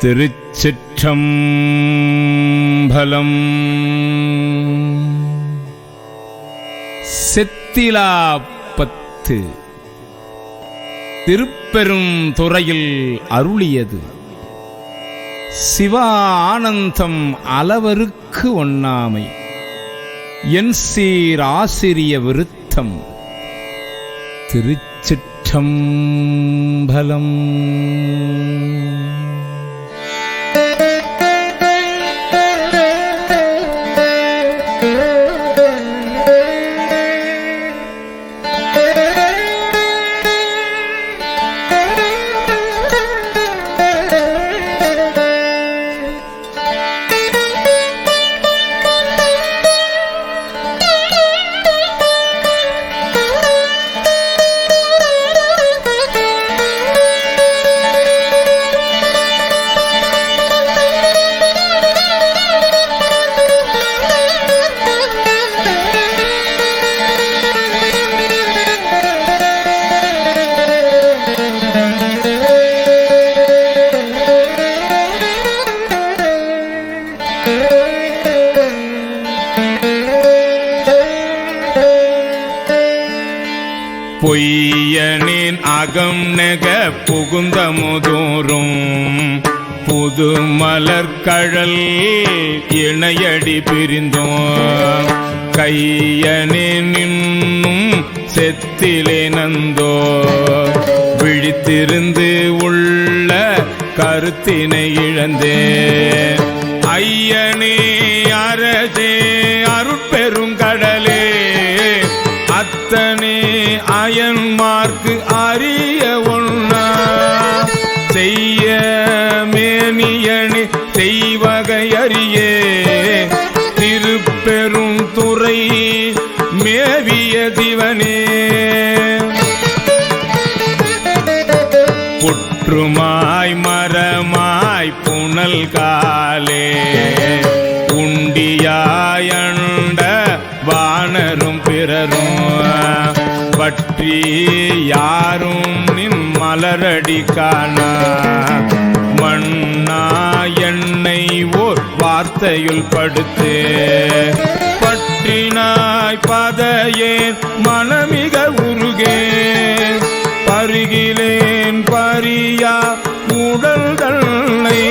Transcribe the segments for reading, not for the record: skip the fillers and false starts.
திருச்சிற்றம்பலம். செத்திலாப்பத்து திருப்பெரும் துறையில் அருளியது சிவா ஆனந்தம் அளவருக்கு ஒண்ணாமை என் சீர் ஆசிரிய விருத்தம். திருச்சிற்றம்பலம். பொய்யனின் அகம் நெக புகுந்த முதோறும் புது மலர்கழல் இணையடி பிரிந்தோம். கையனின் இன்னும் செத்திலே நந்தோ விழித்திருந்து உள்ள கருத்தினை இழந்தே. ஐயனே அரசே அருட்பெரும் கடலே அத்தனே அயன்மார்க்கு அறிய ஒண்ணா செய்ய மேனியணி செய்வகை அறியே. திருப்பெரும் துறை மேவிய திவனே புற்றுமாய் மரமாய் புனல் காலே உண்டியாயண்ட வானரும் பிறரும் பற்றி யாரும் நின் மலரடி காண மண்ணா என்னை ஓர் வார்த்தையுள் படுத்து பற்றினாய் பதையேன் மனமிக உருகே. பருகிலேன் பரியா உடல் தன்னை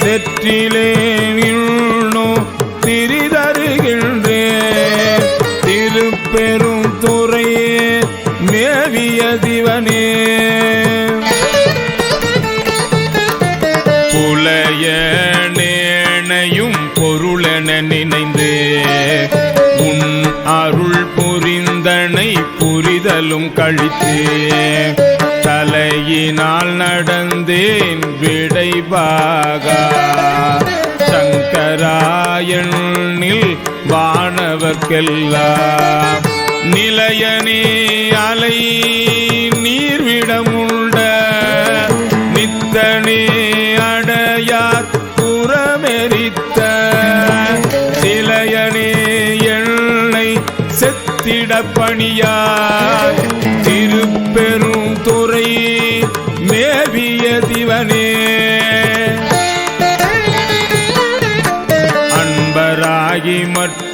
செற்றிலேன் இன்னோ திரிதருகின்றேன். திருப்பெரும் துறையே மேவிய திவனே புலைய நேனையும் பொருளென நினைந்து உன் அருள் புரிந்தனை புரிதலும் கழித்து தலையினால் நடந்தேன் விடைபாகா. சங்கராயனில் வானவர்க்கெல்லாம் நிலையனே அலை நீர்விடமுண்ட நித்தனே அடையார் புறமெரித்த சிலையனே எண்ணை செத்திட பணியாய். திருப்பெரும் துறை மேவிய திவனே